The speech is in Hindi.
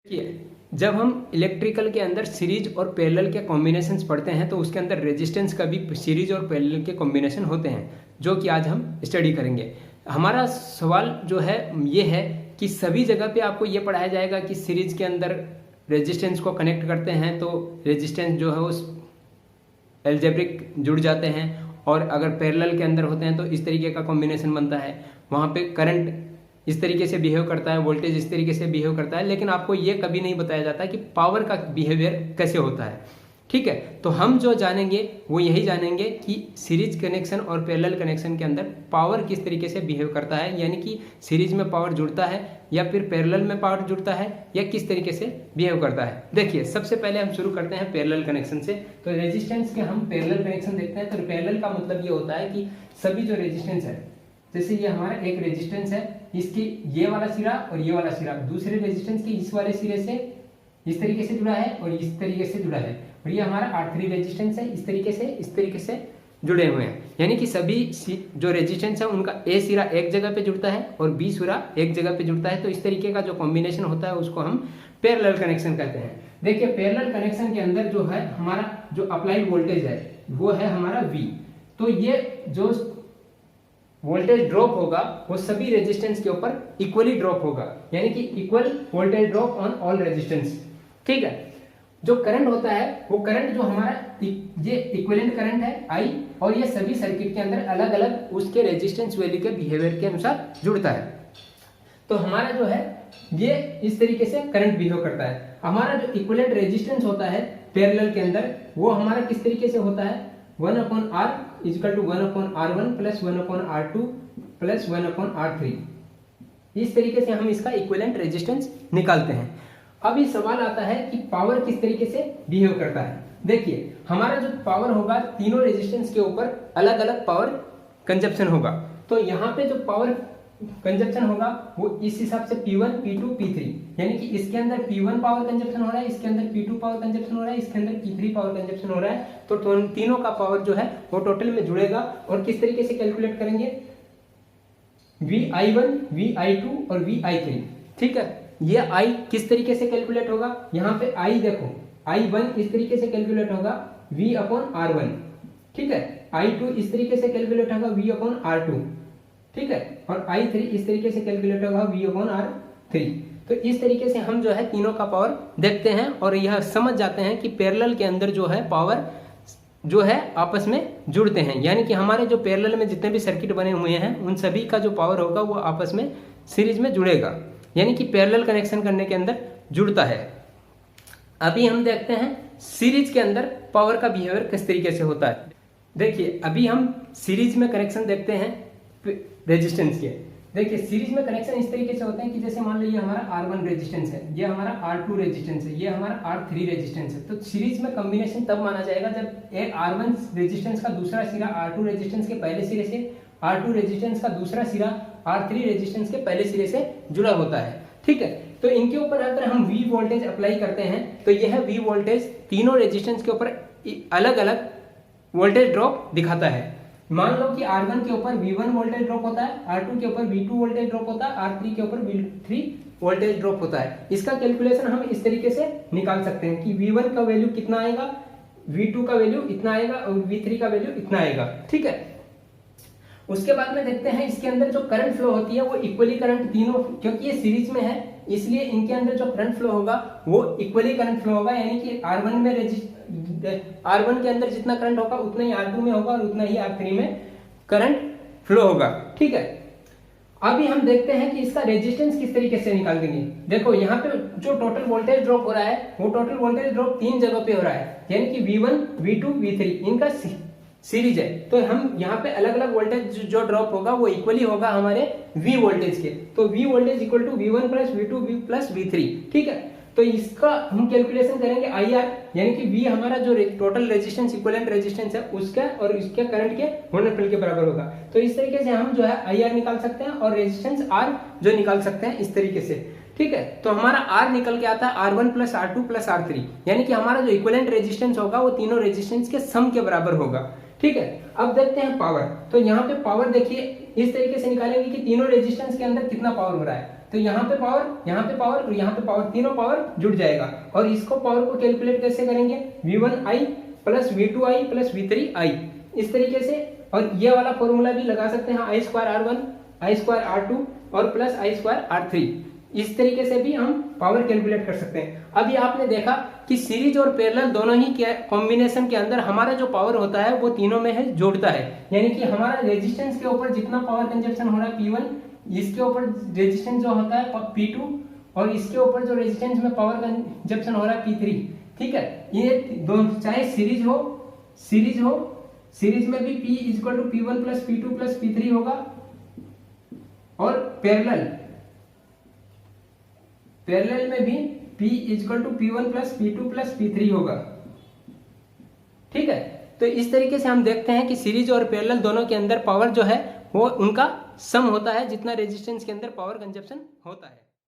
देखिए, जब हम इलेक्ट्रिकल के अंदर सीरीज और पैरेलल के कॉम्बिनेशंस पढ़ते हैं तो उसके अंदर रेजिस्टेंस का भी सीरीज और पैरेलल के कॉम्बिनेशन होते हैं, जो कि आज हम स्टडी करेंगे। हमारा सवाल जो है ये है कि सभी जगह पे आपको ये पढ़ाया जाएगा कि सीरीज के अंदर रेजिस्टेंस को कनेक्ट करते हैं तो रेजिस्टेंस जो है उस एल्जेब्रिक जुड़ जाते हैं, और अगर पैरेलल के अंदर होते हैं तो इस तरीके का कॉम्बिनेशन बनता है। वहाँ पे करंट इस तरीके से बिहेव करता है, वोल्टेज इस तरीके से बिहेव करता है, लेकिन आपको ये कभी नहीं बताया जाता कि पावर का बिहेवियर कैसे होता है। ठीक है, तो हम जो जानेंगे वो यही जानेंगे कि सीरीज कनेक्शन और पैरेलल कनेक्शन के अंदर पावर किस तरीके से बिहेव करता है, यानी कि सीरीज में पावर जुड़ता है या फिर पैरेलल में पावर जुड़ता है या किस तरीके से बिहेव करता है। देखिए, सबसे पहले हम शुरू करते हैं पैरेलल कनेक्शन से। तो रेजिस्टेंस के हम पैरेलल कनेक्शन देखते हैं। तो पैरेलल का मतलब ये होता है कि सभी जो रेजिस्टेंस है, जैसे ये हमारा एक रेजिस्टेंस है, इसकी ये वाला सिरा और ये वाला सिरा दूसरे रेजिस्टेंस के इस वाले सिरे से इस तरीके से जुड़ा है और इस तरीके से जुड़ा है, और ये हमारा R3 रेजिस्टेंस है, इस तरीके से जुड़े हुए हैं। यानी कि सभी जो रेजिस्टेंस है उनका ए सिरा एक जगह पे जुड़ता है और बी सिरा एक जगह पे जुड़ता है। तो इस तरीके का जो कॉम्बिनेशन होता है उसको हम पैरेलल कनेक्शन कहते हैं। देखिए, पैरेलल कनेक्शन के अंदर जो है हमारा जो अप्लाइड वोल्टेज है वो है हमारा V। तो ये जो वोल्टेज ड्रॉप होगा वो सभी रेजिस्टेंस के ऊपर इक्वली ड्रॉप होगा, यानी कि equal voltage drop on all resistance. ठीक है, जो करंट होता है वो करंट जो हमारा ये इक्विवेलेंट करंट है I, और ये सभी सर्किट के अंदर अलग अलग उसके रेजिस्टेंस वैल्यू के बिहेवियर के अनुसार जुड़ता है। तो हमारा जो है ये इस तरीके से करंट बिहेव करता है। हमारा जो इक्विवेलेंट रेजिस्टेंस होता है पैरेलल के अंदर वो हमारा किस तरीके से होता है, 1/R equal to 1/R1 plus 1/R2 plus 1/R3। इस तरीके से हम इसका इक्विवेलेंट रेजिस्टेंस निकालते हैं। अब ये सवाल आता है कि पावर किस तरीके से बिहेव करता है। देखिए, हमारा जो पावर होगा तीनों रेजिस्टेंस के ऊपर अलग अलग पावर कंजप्शन होगा। तो यहाँ पे जो पावर कंजप्शन होगा वो इस हिसाब से P1, P2, P3, यानी कि इसके अंदर P1 पावर कंजप्शन हो रहा है, इसके अंदर P2 पावर कंजप्शन हो रहा है, इसके अंदर P3 पावर कंजप्शन हो रहा है। तो तीनों का पावर जो है वो टोटल में जुड़ेगा। और किस तरीके से कैलकुलेट करेंगे, VI1, VI2 और VI3। ठीक है, ये I किस तरीके से कैलकुलेट होगा, यहाँ पे I देखो, I1 इस तरीके से कैलकुलेट होगा V/R1। ठीक है, I2 इस तरीके से कैलकुलेट होगा V/R2। ठीक है, और I3 इस तरीके से कैलकुलेट होगा V/R3। तो इस तरीके से हम जो है तीनों का पावर देखते हैं और यह समझ जाते हैं कि पैरेलल के अंदर जो है पावर जो है आपस में जुड़ते हैं, यानी कि हमारे जो पैरेलल में जितने भी सर्किट बने हुए हैं उन सभी का जो पावर होगा वो आपस में सीरीज में जुड़ेगा, यानी कि पैरेलल कनेक्शन करने के अंदर जुड़ता है। अभी हम देखते हैं सीरीज के अंदर पावर का बिहेवियर किस तरीके से होता है। देखिए, अभी हम सीरीज में कनेक्शन देखते हैं रेजिस्टेंस के। देखिए, सीरीज में कनेक्शन इस तरीके से होते हैं कि जैसे मान लीजिए हमारा R1 रेजिस्टेंस है, ये हमारा R2 रेजिस्टेंस है, ये हमारा R3 रेजिस्टेंस है। तो सीरीज में कॉम्बिनेशन तब माना जाएगा जब एक R1 रेजिस्टेंस का दूसरा सिरा R2 रेजिस्टेंस के पहले सिरे से, R2 रेजिस्टेंस का दूसरा सिरा R3 रेजिस्टेंस के पहले सिरे से जुड़ा होता है। ठीक है, तो इनके ऊपर अगर हम V वोल्टेज अप्लाई करते हैं तो यह V वोल्टेज तीनों रेजिस्टेंस के ऊपर अलग अलग वोल्टेज ड्रॉप दिखाता है। मान लो कि R1 के ऊपर V1 वोल्टेज ड्रॉप होता है, R2 के ऊपर V2 वोल्टेज ड्रॉप होता है, R3 के ऊपर V3 वोल्टेज ड्रॉप होता है। इसका कैलकुलेशन हम इस तरीके से निकाल सकते हैं कि V1 का वैल्यू कितना आएगा, V2 का वैल्यू इतना आएगा और V3 का वैल्यू इतना आएगा। ठीक है, उसके बाद में देखते हैं इसके अंदर जो करंट फ्लो होती है वो इक्वली करंट तीनों, क्योंकि ये सीरीज में है इसलिए इनके अंदर जो करंट फ्लो होगा वो इक्वली करंट फ्लो होगा, यानी कि R1 के अंदर जितना करंट होगा उतना ही R2 में होगा और उतना ही R3 में करंट फ्लो होगा। ठीक है, अभी हम देखते हैं कि इसका रेजिस्टेंस किस तरीके से निकाल देंगे। देखो, यहाँ पे जो टोटल वोल्टेज ड्रॉप हो रहा है वो टोटल वोल्टेज ड्रॉप तीन जगह पे हो रहा है, यानी कि V1, V2, V3 इनका सीरीज है। तो हम यहाँ पे अलग अलग वोल्टेज जो ड्रॉप होगा वो इक्वली होगा हमारे V वोल्टेज के। तो V voltage equal to V1 plus V2 plus V3। ठीक है, तो इसका हम कैलकुलेशन करेंगे IR, यानी कि V हमारा जो टोटल रेजिस्टेंस इक्विवेलेंट रेजिस्टेंस है उसका और इसके करंट के गुणनफल के बराबर होगा। तो इस तरीके से हम जो है IR निकाल सकते हैं और रेजिस्टेंस R जो निकाल सकते हैं इस तरीके से। ठीक है, तो हमारा R निकल के आता है R1 plus R2 plus R3, यानी कि हमारा जो इक्विवेलेंट रेजिस्टेंस होगा वो तीनों रेजिस्टेंस के सम के बराबर होगा। ठीक है, अब देखते हैं पावर। तो यहाँ पे पावर देखिए इस तरीके से निकालेंगे कि तीनों रेजिस्टेंस के अंदर कितना पावर हो रहा है। तो यहाँ पे पावर, यहाँ पे पावर और यहाँ पे पावर, तीनों पावर जुड़ जाएगा। और इसको पावर को कैलकुलेट कैसे करेंगे, V1I plus V2I plus V3I, इस तरीके से। और ये वाला फॉर्मूला भी लगा सकते हैं, I square R1 I square R2 और प्लस I स्क्वायर R3, इस तरीके से भी हम पावर कैलकुलेट कर सकते हैं। अभी आपने देखा कि सीरीज और पैरेलल दोनों ही कॉम्बिनेशन के अंदर हमारा जो पावर होता है वो तीनों में है जोड़ता है, यानी कि हमारा रेजिस्टेंस के ऊपर जितना पावर कंजप्शन हो रहा है P1, इसके ऊपर रेजिस्टेंस जो होता है P2, और इसके ऊपर जो रेजिस्टेंस में पावर कंजप्शन हो रहा है P3, ठीक है। ये दोनों चाहे सीरीज हो, सीरीज में भी P equal to P1 plus P2 plus P3 होगा, और पैरेलल में भी P equal to P1 plus P2 plus P3 होगा, ठीक है। तो इस तरीके से हम देखते हैं कि सीरीज और पैरेलल दोनों के अंदर पावर जो है वो उनका सम होता है, जितना रेजिस्टेंस के अंदर पावर कंजप्शन होता है।